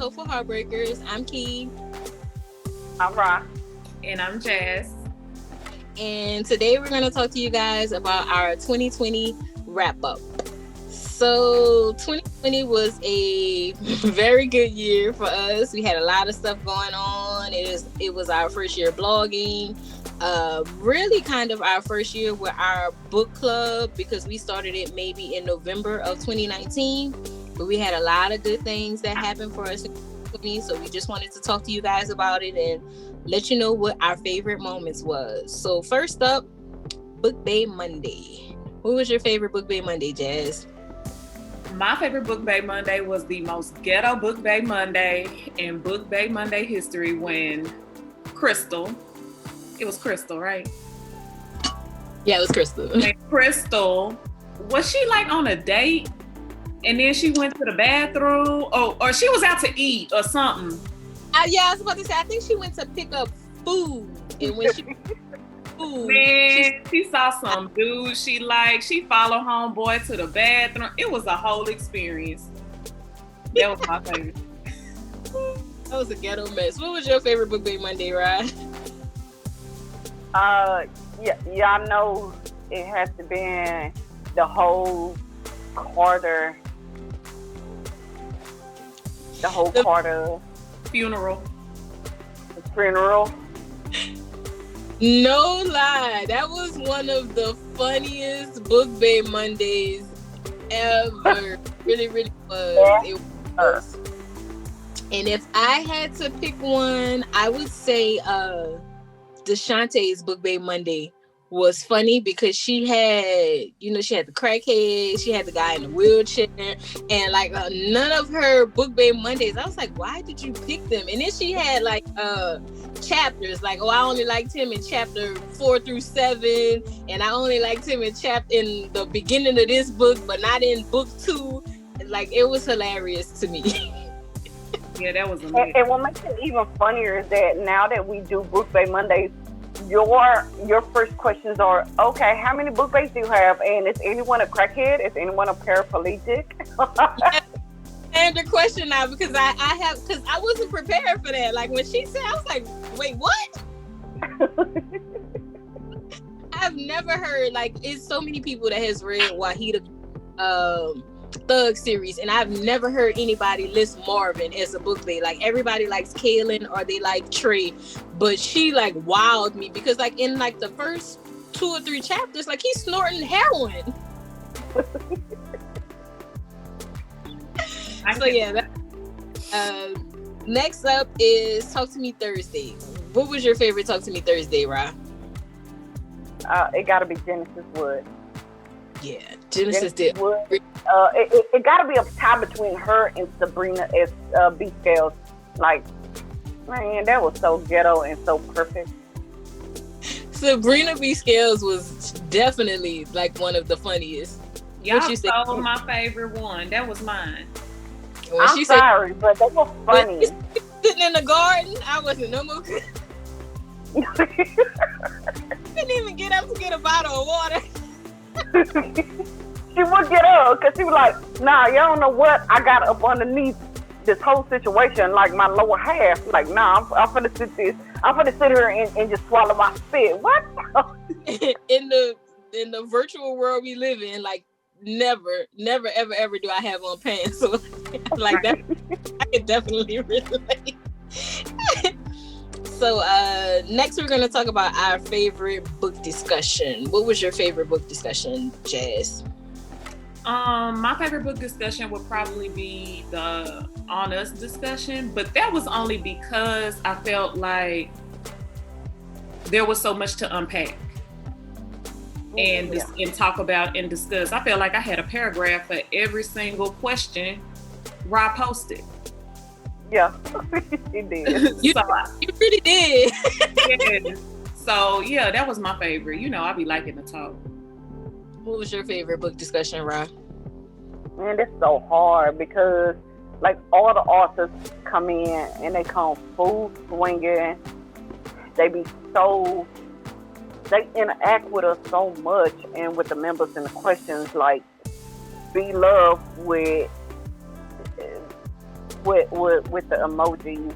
Hopeful Heartbreakers. I'm Key. I'm Rock. And I'm Jazz. And today we're going to talk to you guys about our 2020 wrap-up. So 2020 was a very good year for us. We had a lot of stuff going on. It was our first year blogging. Really kind of our first year with our book club, because we started it maybe in November of 2019. But we had a lot of good things that happened for us in 2020. So we just wanted to talk to you guys about it and let you know what our favorite moments was. So first up, Book Bay Monday. What was your favorite Book Bay Monday, Jazz? My favorite Book Bay Monday was the most ghetto Book Bay Monday in Book Bay Monday history when Crystal, it was Crystal, right? Yeah, it was Crystal. When Crystal, was she like on a date? And then she went to the bathroom? Or she was out to eat or something. Yeah, I was about to say, I think she went to pick up food. And when she food, man, she saw some dude she liked. She followed homeboy to the bathroom. It was a whole experience. That was my favorite. That was a ghetto mess. What was your favorite Book Bay Monday, Rod? Y'all know it has to be the whole Carter. The whole Carter funeral. No lie, that was one of the funniest Book Bay Mondays ever. Really, really was. Yeah. It was. And if I had to pick one, I would say Deshante's Book Bay Monday was funny because she had the crackhead, she had the guy in the wheelchair, and like none of her Book Bay Mondays, I was like, why did you pick them? And then she had like chapters, like, I only liked him in chapter 4 through 7, and I only liked him in the beginning of this book, but not in book 2. Like, it was hilarious to me. Yeah, that was amazing. And what makes it even funnier is that now that we do Book Bay Mondays, your first questions are, okay, how many book bays do you have? And is anyone a crackhead? Is anyone a paraplegic? And the question now, because I wasn't prepared for that. Like when she said, I was like, wait, what? I've never heard, like, it's so many people that has read Wahida Thug series, and I've never heard anybody list Marvin as a book bay. Like, everybody likes Kaylin or they like Trey, but she like wowed me because like in like the first 2 or 3 chapters, like he's snorting heroin. So yeah, next up is Talk to Me Thursday. What was your favorite Talk to Me Thursday, Ra? It gotta be Genesis Wood. Yeah, Genesis did. Wood. It gotta be a tie between her and Sabrina as B Scales. Like, man, that was so ghetto and so perfect. Sabrina B Scales was definitely like one of the funniest. Y'all stole my favorite one. That was mine. I'm sorry, but they were funny. Sitting in the garden, I wasn't no more good. Couldn't even get up to get a bottle of water. She would get up because she was like, nah, y'all don't know what I got up underneath this whole situation, like my lower half. Like, nah, I'm finna sit here and just swallow my spit. What? in the virtual world we live in, like, never ever do I have on pants. So like that, I can definitely relate. So next we're going to talk about our favorite book discussion. What was your favorite book discussion, Jazz? My favorite book discussion would probably be the On Us discussion, but that was only because I felt like there was so much to unpack and talk about and discuss. I felt like I had a paragraph for every single question Rob posted. Yeah, he did. You really did. Yeah. So yeah, that was my favorite. You know, I be liking to talk. What was your favorite book discussion, Rob? Man, it's so hard because like all the authors come in and they come full swinging. They interact with us so much and with the members and the questions. Like, B Love with with the emojis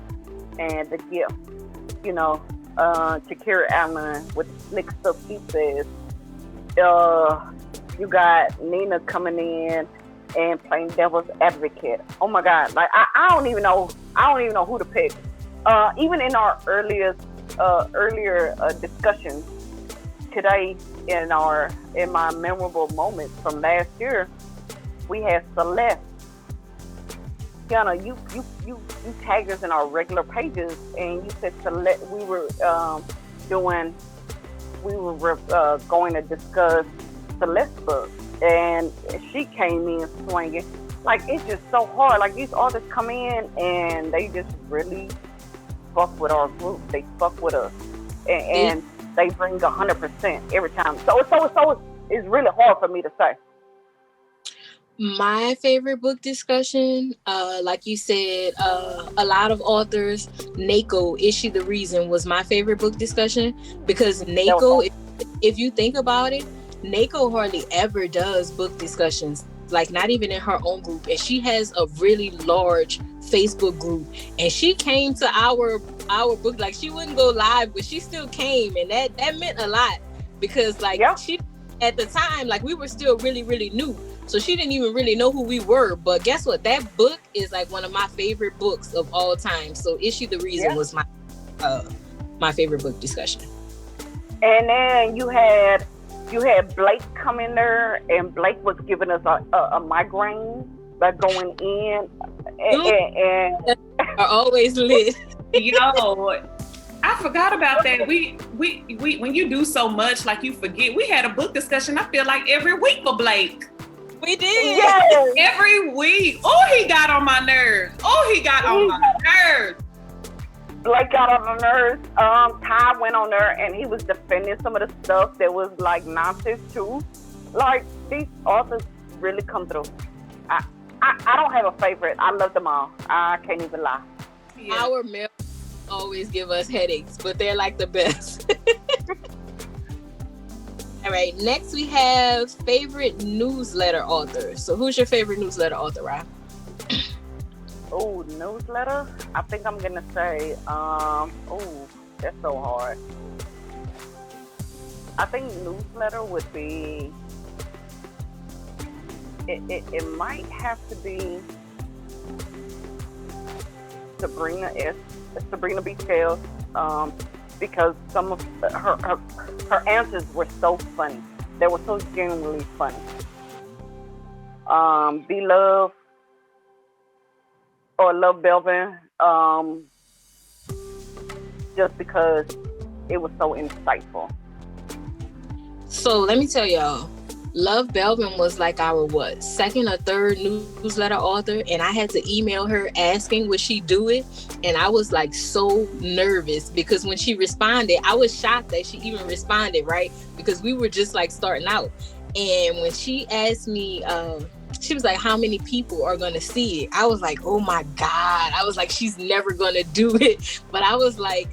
and the gift. You know, Shakira Allen with Slick Stuff She Says. You got Nina coming in and playing devil's advocate. Oh my God! Like I don't even know who to pick. Even in our earlier discussions today, in my memorable moments from last year, we had Celeste. Kiana, you tagged us in our regular pages, and you said Celeste. We were going to discuss Celeste's book, and she came in swinging. Like, it's just so hard. Like, these authors come in and they just really fuck with our group. They fuck with us, and they bring 100% every time. So it's really hard for me to say. My favorite book discussion, like you said, a lot of authors, NACO, Issue the Reason was my favorite book discussion, because NACO, if you think about it, NACO hardly ever does book discussions, like not even in her own group. And she has a really large Facebook group, and she came to our book. Like, she wouldn't go live, but she still came, and that meant a lot, because like she, at the time, like, we were still really, really new. So she didn't even really know who we were. But guess what? That book is like one of my favorite books of all time. So Issue the Reason was my favorite book discussion. And then you had Blake come in there, and Blake was giving us a migraine by going in and are always lit. Yo, I forgot about that. We when you do so much, like, you forget. We had a book discussion, I feel like, every week for Blake. We did. Yes. Every week. Oh, he got on my nerves. Blake got on my nerves. Ty went on there and he was defending some of the stuff that was like nonsense too. Like, these authors really come through. I don't have a favorite. I love them all. I can't even lie. Yeah. Our mail always give us headaches, but they're like the best. All right, next we have favorite newsletter author. So who's your favorite newsletter author, Rob? Oh, newsletter? I think I'm gonna say, that's so hard. I think newsletter would be, it might have to be Sabrina B. Scales, because some of her answers were so funny. They were so genuinely funny. Be Love or Love Belvin, just because it was so insightful. So let me tell y'all, Love Belvin was like our second or third newsletter author, and I had to email her asking would she do it, and I was like so nervous, because when she responded, I was shocked that she even responded, right? Because we were just like starting out, and when she asked me, she was like, how many people are gonna see it? I was like, oh my God. I was like, she's never gonna do it. But I was like,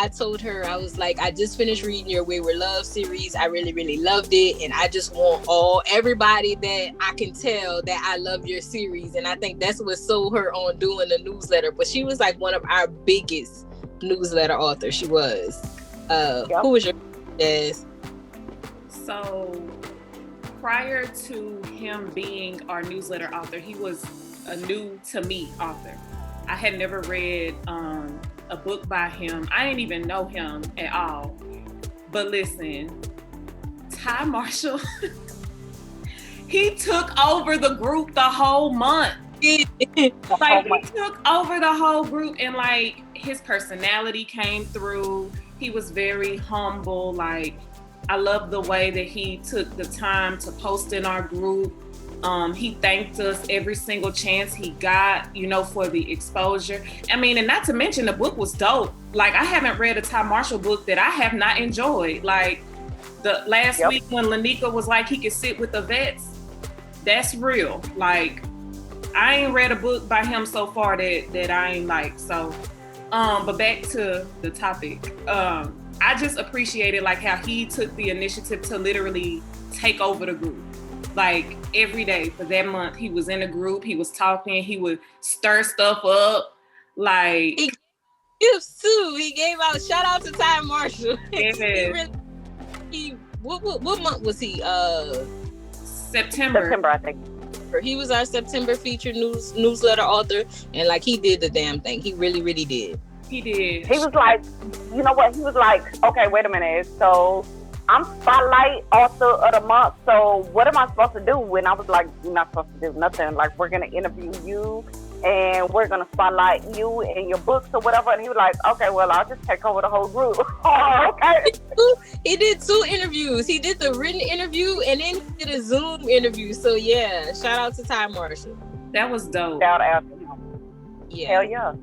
I told her, I was like, I just finished reading your Wayward Love series. I really, really loved it. And I just want everybody that I can tell that I love your series. And I think that's what sold her on doing the newsletter. But she was like one of our biggest newsletter authors. She was. Who was your guest? So prior to him being our newsletter author, he was a new to me author. I had never read a book by him. I didn't even know him at all. But listen, Ty Marshall, he took over the group the whole month. Like, he took over the whole group, and like, his personality came through. He was very humble. Like, I love the way that he took the time to post in our group. He thanked us every single chance he got, for the exposure. I mean, and not to mention, the book was dope. Like, I haven't read a Ty Marshall book that I have not enjoyed. Like, the last week when Lanika was like, he could sit with the vets, that's real. Like, I ain't read a book by him so far that I ain't like. So, but back to the topic. I just appreciated like how he took the initiative to literally take over the group. Like every day for that month, he was in a group, he was talking, he would stir stuff up. Like He gifts too. He gave out shout out to Ty Marshall. yes. What month was he? September, I think. He was our September featured newsletter author, and like he did the damn thing. He really, really did. He did. He was like, you know what? He was like, okay, wait a minute. So I'm Spotlight Author of the Month. So what am I supposed to do? And I was like, you're not supposed to do nothing. Like, we're going to interview you and we're going to spotlight you and your books or whatever. And he was like, okay, well, I'll just take over the whole group. Oh, okay. He did 2 interviews. He did the written interview and then he did a Zoom interview. So yeah, shout out to Ty Marshall. That was dope. Shout out to him. Yeah. Hell yeah.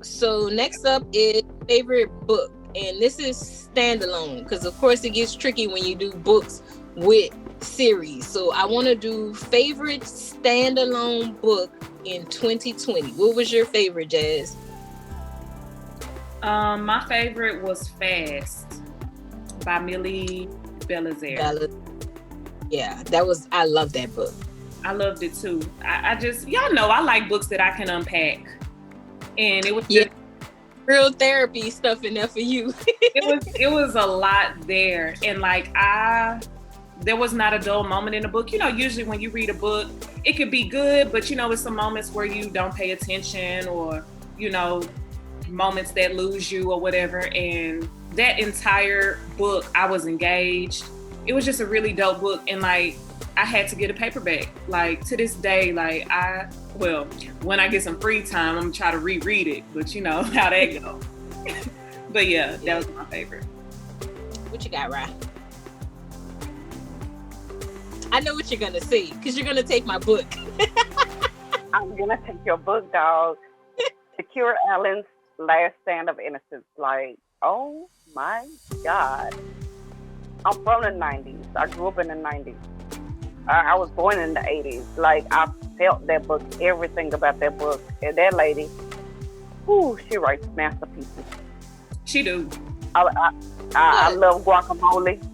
So next up is favorite book. And this is standalone because of course it gets tricky when you do books with series. So I want to do favorite standalone book in 2020. What was your favorite, Jazz? My favorite was Fast by Millie Belizaire. Yeah, I love that book. I loved it too. I just, y'all know I like books that I can unpack. And it was just real therapy stuff in there for you. it was a lot there. And like there was not a dull moment in the book. You know, usually when you read a book, it could be good, but you know, it's some moments where you don't pay attention or, you know, moments that lose you or whatever. And that entire book, I was engaged. It was just a really dope book. And like, I had to get a paperback. Like to this day, like when I get some free time, I'm gonna try to reread it, but you know how that go. But yeah, that was my favorite. What you got, Ryan? I know what you're gonna say, because you're gonna take my book. I'm gonna take your book, dog. Secure Allen's Last Stand of Innocence. Like, oh my God. I'm from the 90s. I grew up in the 90s. I was born in the 80s. Like, I felt that book, everything about that book. And that lady, she writes masterpieces. She do. I love Guacamole.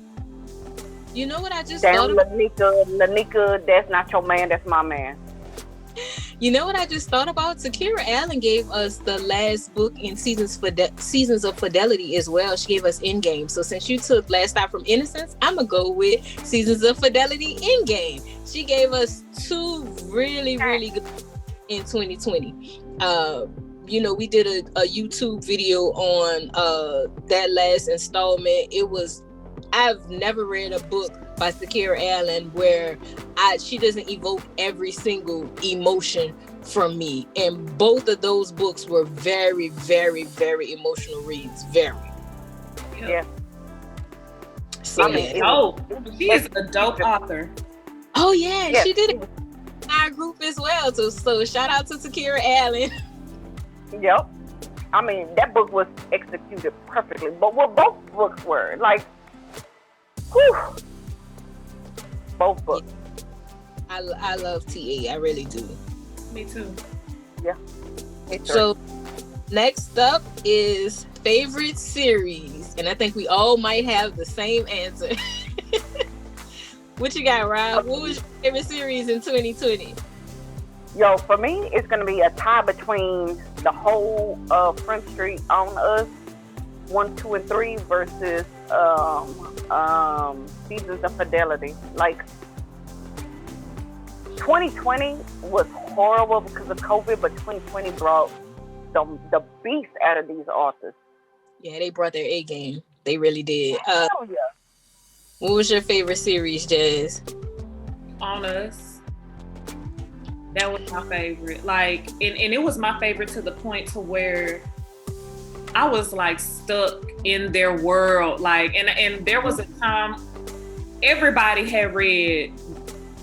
You know what I just Damn, thought about? Lanika, that's not your man, that's my man. You know what I just thought about? Takira Allen gave us the last book in Seasons of Fidelity as well. She gave us Endgame. So since you took Last Stop from Innocence, I'm going to go with Seasons of Fidelity Endgame. She gave us 2 really, really good in 2020. You know, we did a YouTube video on that last installment. I've never read a book by Takira Allen where she doesn't evoke every single emotion from me. And both of those books were very, very, very emotional reads. Very. Yeah. So, she is a dope author. Oh, yeah. She did it in our group as well. So shout out to Takira Allen. Yep. I mean, that book was executed perfectly. But what both books were, like, whew. Both books. I love TA. I really do. Me too. Yeah. Me too. So next up is favorite series. And I think we all might have the same answer. What you got, Rob? What was your favorite series in 2020? Yo, for me, it's going to be a tie between the whole Front Street on Us 1, 2, and 3 versus Seasons of Fidelity. Like, 2020 was horrible because of COVID, but 2020 brought the beast out of these authors. Yeah, they brought their A game. They really did. Hell yeah. What was your favorite series, Jazz? On Us. That was my favorite. Like, and it was my favorite to the point to where I was like stuck in their world. Like, and there was a time everybody had read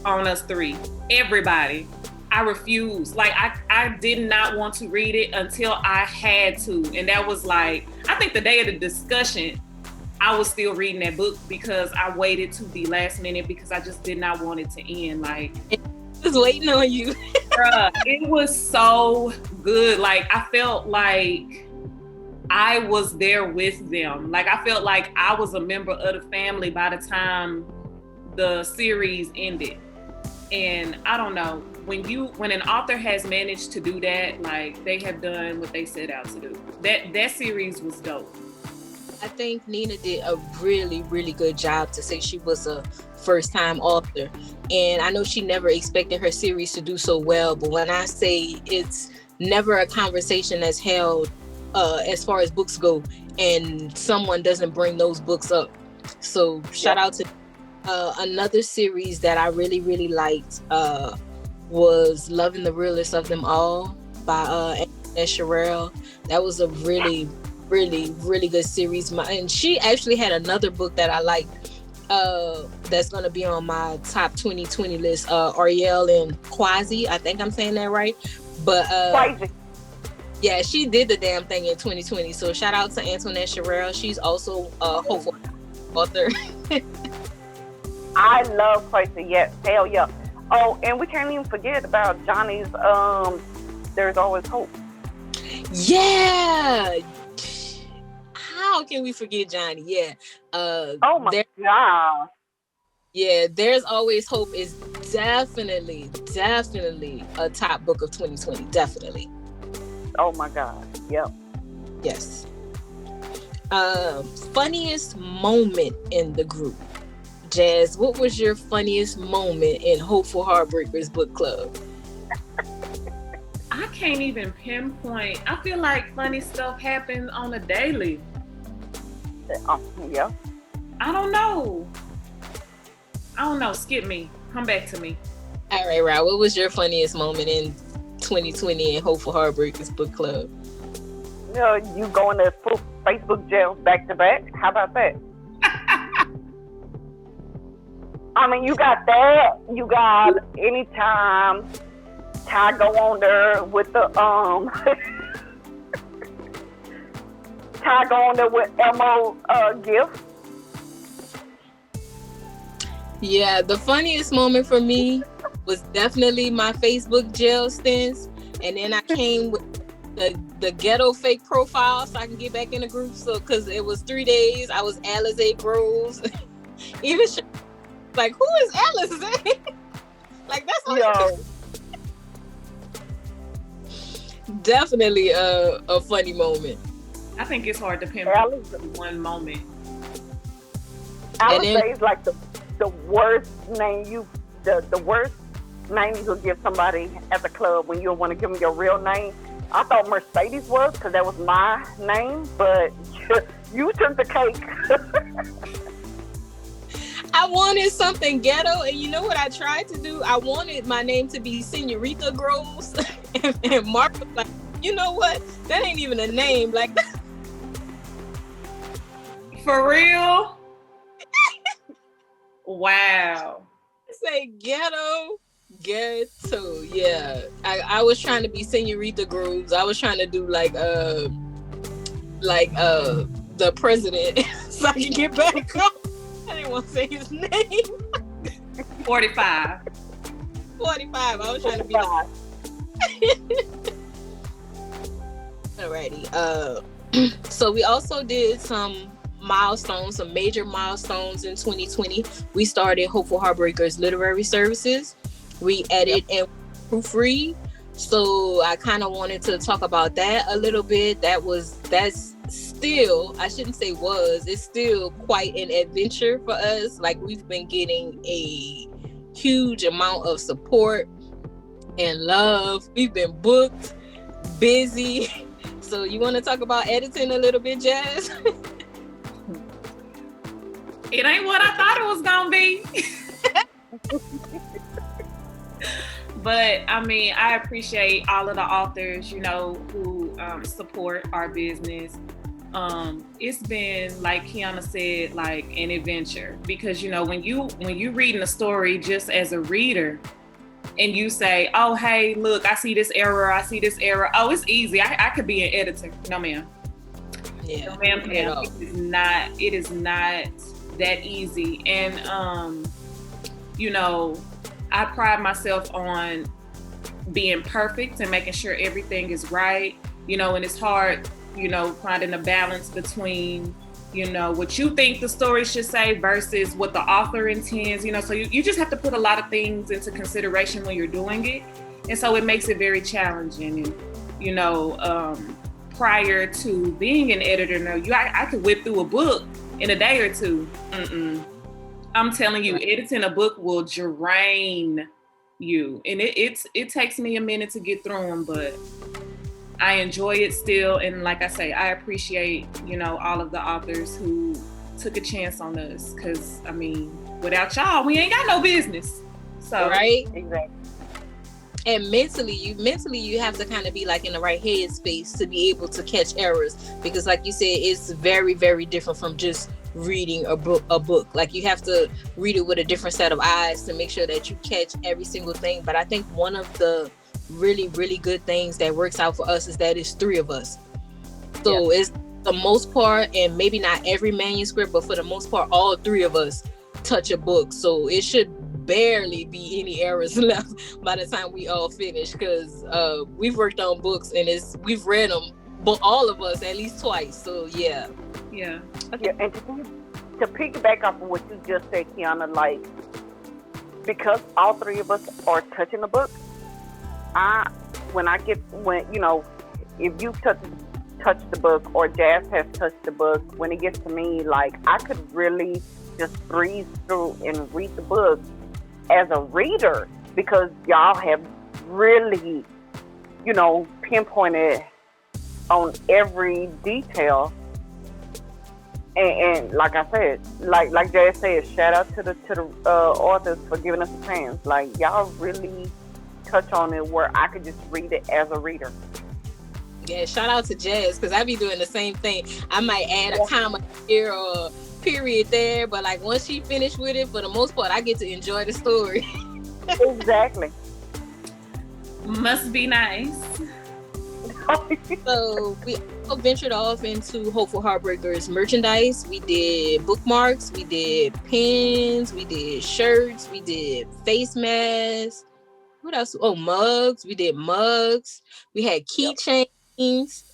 On Us 3. Everybody. I refused. Like, I did not want to read it until I had to. And that was like, I think the day of the discussion, I was still reading that book because I waited to the last minute because I just did not want it to end. Like, just waiting on you. Bruh, it was so good. Like, I felt like I was there with them. Like, I felt like I was a member of the family by the time the series ended. And I don't know, when an author has managed to do that, like they have done what they set out to do. That series was dope. I think Nina did a really, really good job to say she was a first-time author. And I know she never expected her series to do so well, but when I say it's never a conversation that's held as far as books go, and someone doesn't bring those books up. So shout out to another series that I really, really liked was Loving the Realest of Them All by Antoinette Sherrill. That was a really, really, really good series. And she actually had another book that I liked that's going to be on my top 2020 list, Ariel and Quasi. I think I'm saying that right. But yeah, she did the damn thing in 2020. So shout out to Antoinette Sherrill. She's also a hopeful author. I love Quasi. Yes, hell yeah. Oh, and we can't even forget about Johnny's There's Always Hope. Yeah. How can we forget Johnny? Yeah. Oh my God. Yeah, There's Always Hope is definitely a top book of 2020. Definitely. Oh my God. Yep. Yes. Funniest moment in the group. Jazz, what was your funniest moment in Hopeful Heartbreakers book club? I can't even pinpoint. I feel like funny stuff happens on a daily. Yeah. I don't know. Skip me. Come back to me. All right, Rob. What was your funniest moment in 2020 in Hopeful Heartbreakers book club? You going to full Facebook jails back to back? How about that? I mean, you got that. You got anytime Ty go on there with the Ty go on there with Elmo gift. Yeah, the funniest moment for me was definitely my Facebook jail stints, and then I came with the ghetto fake profile so I can get back in the group. So because it was 3 days, I was Alizé Groves. Even like, who is Alizé? Like, that's all. Definitely a funny moment. I think it's hard to pinpoint one moment. Alizé is like the worst name the worst name you could give somebody at the club when you don't want to give them your real name. I thought Mercedes was, because that was my name, but you took the cake. I wanted something ghetto, and you know what I tried to do? I wanted my name to be Senorita Groves, and Mark was like, you know what? That ain't even a name. Like, for real? Wow. Say ghetto. Yeah. I was trying to be Senorita Groves. I was trying to do like the president so I can get back up. I didn't want to say his name. 45. I was trying to be like... Alrighty. So we also did some major milestones in 2020. We started Hopeful Heartbreakers Literary Services. We edit and proofread. So I kind of wanted to talk about that a little bit. That's still, I shouldn't say was, it's still quite an adventure for us. Like, we've been getting a huge amount of support and love. We've been booked, busy. So you want to talk about editing a little bit, Jazz? It ain't what I thought it was gonna be. But I mean, I appreciate all of the authors, who support our business. It's been, like Kiana said, like an adventure, because when you reading a story just as a reader, and you say, oh, hey, look, I see this error. Oh, it's easy. I could be an editor. No, ma'am. Yeah. No, ma'am. It is not that easy. And, I pride myself on being perfect and making sure everything is right, and it's hard, finding a balance between what you think the story should say versus what the author intends, so you just have to put a lot of things into consideration when you're doing it. And so it makes it very challenging. And, prior to being an editor, I could whip through a book in a day or two. I'm telling you, editing a book will drain you. And it takes me a minute to get through them, but I enjoy it still. And like I say, I appreciate, all of the authors who took a chance on us. Because, without y'all, we ain't got no business. So, right? Exactly. And mentally you have to kind of be like in the right headspace to be able to catch errors, because like you said, it's very, very different from just reading a book. Like you have to read it with a different set of eyes to make sure that you catch every single thing. But I think one of the really, really good things that works out for us is that it's 3 of us. So it's the most part, and maybe not every manuscript, but for the most part, all 3 of us touch a book. So it should barely be any errors left by the time we all finish, because we've worked on books and we've read them, but all of us at least twice. So yeah. Okay. And to piggyback off of what you just said, Kiana, like, because all 3 of us are touching the book, if you touch the book, or Jazz has touched the book, when it gets to me, like, I could really just breeze through and read the book as a reader, because y'all have really, pinpointed on every detail. And like I said, like Jay said, shout out to the authors for giving us a chance. Like, y'all really touch on it where I could just read it as a reader. Yeah, shout out to Jazz, because I be doing the same thing. I might add a comma here or a period there, but like once she finished with it, for the most part, I get to enjoy the story. Exactly. Must be nice. So we ventured off into Hopeful Heartbreakers merchandise. We did bookmarks, we did pins, we did shirts, we did face masks. What else? Oh, mugs. We did mugs. We had keychains.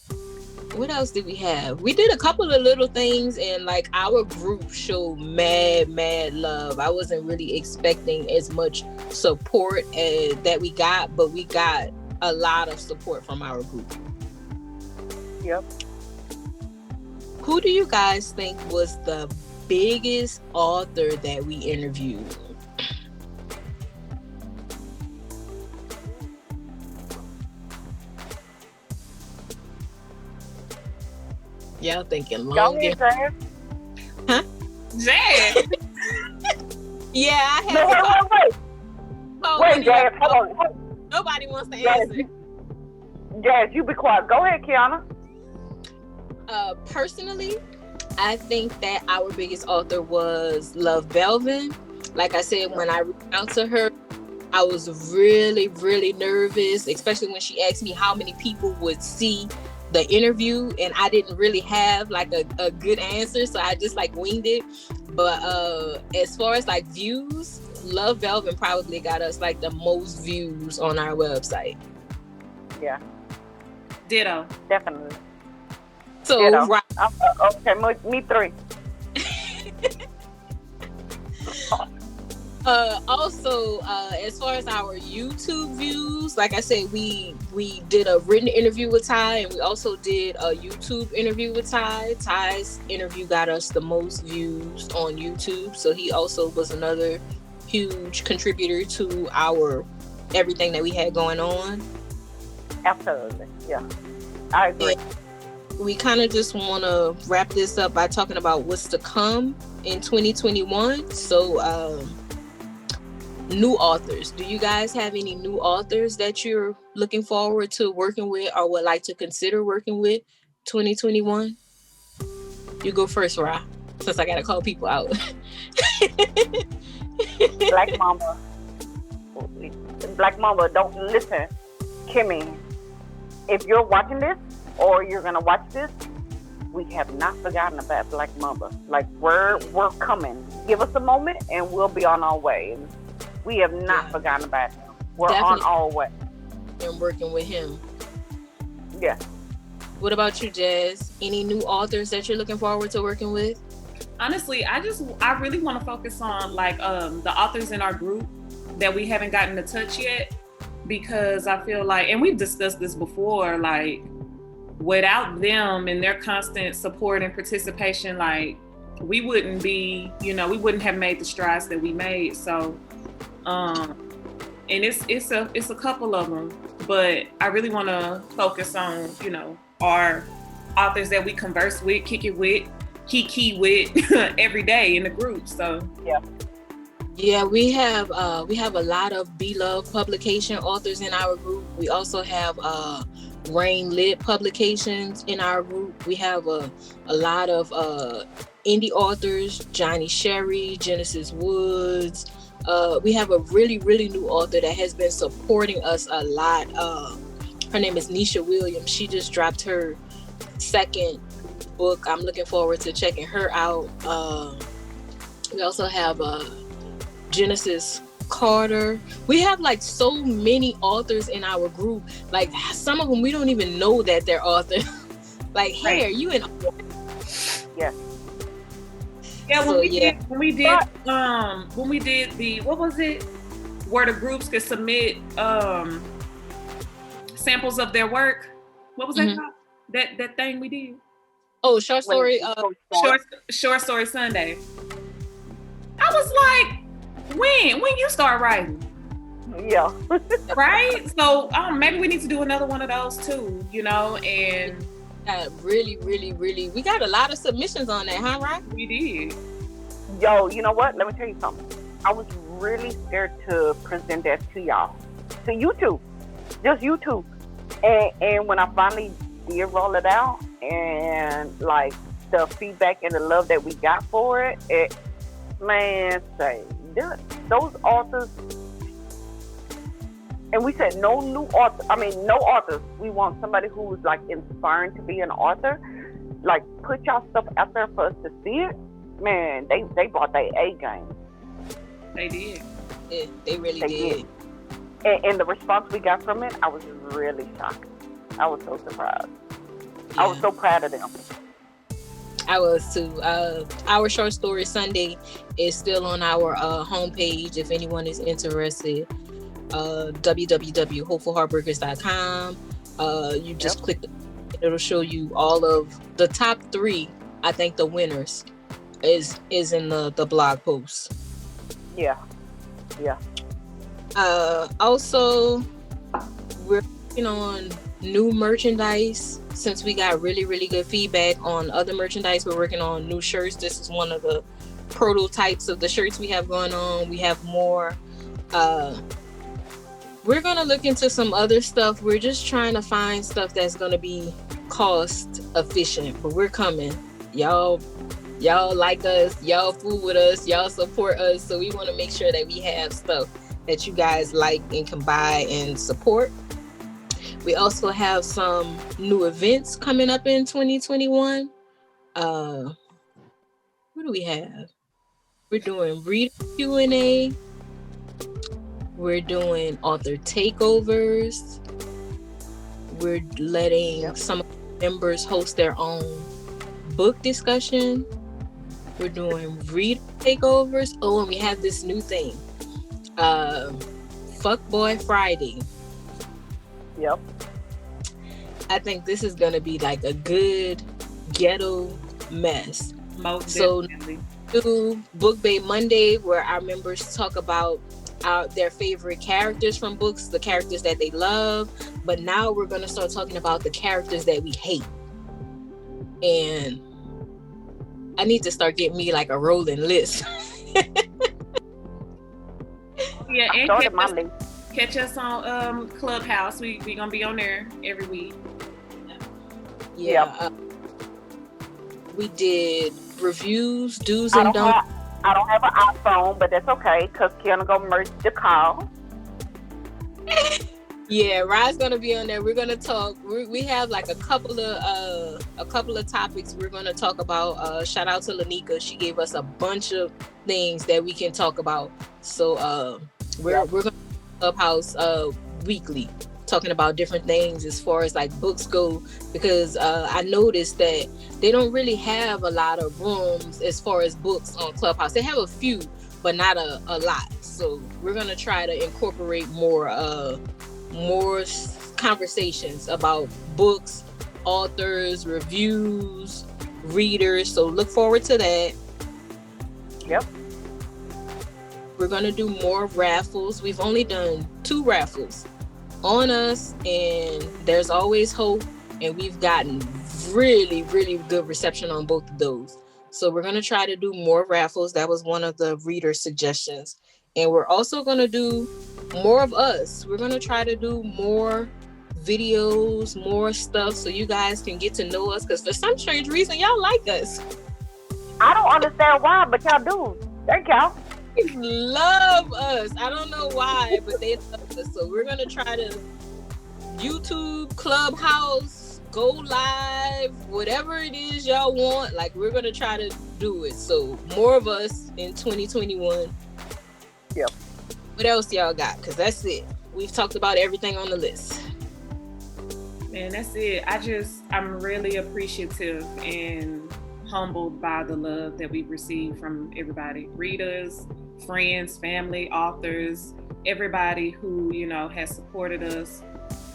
What else did we have? We did a couple of little things, and like our group showed mad love. I wasn't really expecting as much support that we got, but we got a lot of support from our group. Yep. Who do you guys think was the biggest author that we interviewed? Y'all thinking long? Huh? Jazz. Yeah, I had. Wait, Jazz, hold on. Nobody wants to answer. Jazz, you be quiet. Go ahead, Kiana. Personally, I think that our biggest author was Love Belvin. Like I said, when I reached out to her, I was really, really nervous, especially when she asked me how many people would see the interview, and I didn't really have like a good answer, so I just like winged it. But as far as like views, Love Belvin probably got us like the most views on our website. Yeah. Ditto. Definitely. So Ditto. right. Okay, me 3. Also, as far as our YouTube views, like I said, we did a written interview with Ty, and we also did a YouTube interview with Ty. Ty's interview got us the most views on YouTube, so he also was another huge contributor to our everything that we had going on. Absolutely, yeah, I agree. And we kind of just want to wrap this up by talking about what's to come in 2021. So, new authors. Do you guys have any new authors that you're looking forward to working with or would like to consider working with 2021? You go first, Ra, since I gotta call people out. Black Mamba, don't listen. Kimmy, if you're watching this or you're gonna watch this, we have not forgotten about Black Mamba. Like, we're coming. Give us a moment and we'll be on our way. We have not forgotten about him. We're definitely on our way. And working with him. Yeah. What about you, Jazz? Any new authors that you're looking forward to working with? Honestly, I really want to focus on like the authors in our group that we haven't gotten to touch yet, because I feel like, and we've discussed this before, like without them and their constant support and participation, like we wouldn't be, we wouldn't have made the strides that we made. So and it's a couple of them, but I really want to focus on, our authors that we converse with, kick it with, kiki with every day in the group. So yeah, we have a lot of beloved publication authors in our group. We also have Rain Lit publications in our group. We have a lot of indie authors, Johnny Sherry, Genesis Woods. We have a really, really new author that has been supporting us a lot. Her name is Nisha Williams. She just dropped her second book. I'm looking forward to checking her out. We also have Genesis Carter. We have like so many authors in our group. Like some of them we don't even know that they're authors. Like, hey, are you an author? Yeah. Yeah, when we did the, what was it, where the groups could submit samples of their work. What was that called? That thing we did? Oh, short story Story Sunday. I was like, when you start writing? Yeah. Right? So maybe we need to do another one of those too, and really, really, really, we got a lot of submissions on that, huh, right? We did. Yo, you know what? Let me tell you something. I was really scared to present that to y'all. To you two. Just you two. And when I finally did roll it out, and like the feedback and the love that we got for it, man, say, those authors, and we said no authors. We want somebody who is like inspiring to be an author. Like, put y'all stuff out there for us to see it. Man, they brought their A game. They did. Yeah, they really did. And the response we got from it, I was really shocked. I was so surprised. Yeah. I was so proud of them. I was too. Our short story Sunday is still on our homepage if anyone is interested. www.hopefulheartbreakers.com. You just click it'll show you all of the top 3. I think the winners is in the blog post. Yeah. Also, we're working on new merchandise. Since we got really, really good feedback on other merchandise, we're working on new shirts. This is one of the prototypes of the shirts we have going on. We have more. We're going to look into some other stuff. We're just trying to find stuff that's going to be cost efficient, but we're coming. Y'all like us, y'all fool with us, y'all support us. So we want to make sure that we have stuff that you guys like and can buy and support. We also have some new events coming up in 2021. What do we have? We're doing read Q&A. We're doing author takeovers. We're letting some members host their own book discussion. We're doing read takeovers. Oh, and we have this new thing. Fuckboy Friday. Yep. I think this is gonna be like a good ghetto mess. So do Book Bay Monday, where our members talk about their favorite characters from books, the characters that they love. But now we're gonna start talking about the characters that we hate. And I need to start getting me like a rolling list. Yeah, and catch us on Clubhouse. We gonna be on there every week. Yeah. We did reviews, do's and don'ts. I don't have an iPhone, but that's okay because Kiana gonna merge the call. Yeah, Ryan's gonna be on there. We're gonna talk. We have like a couple of topics we're gonna talk about. Shout out to Lanika. She gave us a bunch of things that we can talk about. So we're gonna Clubhouse weekly. talking about different things as far as like books go, because I noticed that they don't really have a lot of rooms as far as books on Clubhouse. They have a few, but not a lot. So we're gonna try to incorporate more conversations about books, authors, reviews, readers. So look forward to that. Yep. We're gonna do more raffles. We've only done 2 raffles, On Us and There's Always Hope, and we've gotten really, really good reception on both of those. So we're gonna try to do more raffles. That was one of the reader suggestions. And we're also gonna do more of us. We're gonna try to do more videos, more stuff, so you guys can get to know us, because for some strange reason y'all like us. I don't understand why, but y'all do. Thank y'all. Love us. I don't know why, but they love us. So we're gonna try to YouTube, Clubhouse, go live, whatever it is y'all want. Like, we're gonna try to do it. So more of us in 2021. Yep. What else y'all got? Because that's it. We've talked about everything on the list. Man, that's it. I'm really appreciative and humbled by the love that we've received from everybody, readers, friends, family, authors, everybody who, has supported us.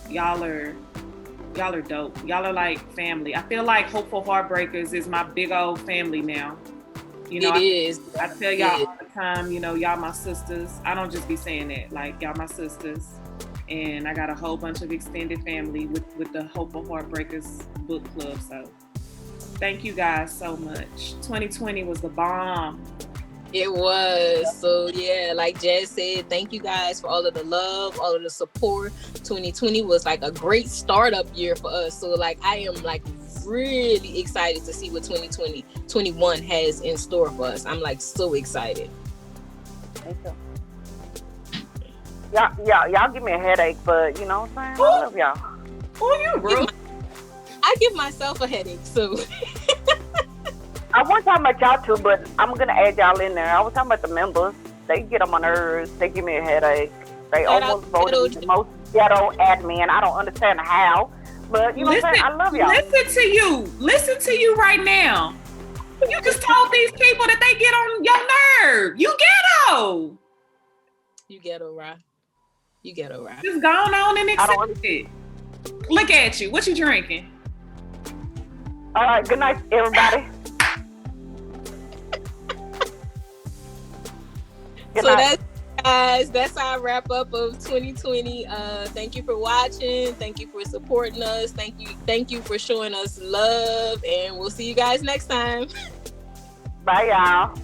Y'all are dope. Y'all are like family. I feel like Hopeful Heartbreakers is my big old family now. It is. I tell y'all all the time, y'all my sisters. I don't just be saying that, like, y'all my sisters. And I got a whole bunch of extended family with the Hopeful Heartbreakers book club. So thank you guys so much. 2020 was the bomb. It was. So yeah, like Jazz said, thank you guys for all of the love, all of the support. 2020 was like a great startup year for us. So like, I am like really excited to see what 2021 has in store for us. I'm like so excited. Thank you. Y'all give me a headache, but you know what I'm saying? I love y'all. Who you, bro? I give myself a headache, so. I wasn't talking about y'all too, but I'm going to add y'all in there. I was talking about the members. They get on my nerves. They give me a headache. They almost voted me the most ghetto admin. I don't understand how, but you know what I'm saying? I love y'all. Listen to you right now. You just told these people that they get on your nerve. You ghetto. You ghetto, right? You ghetto, right? Just going on and accept it. Look at you. What you drinking? All right. Good night, everybody. Good night. That's our wrap up of 2020. Thank you for watching. Thank you for supporting us. Thank you for showing us love. And we'll see you guys next time. Bye, y'all.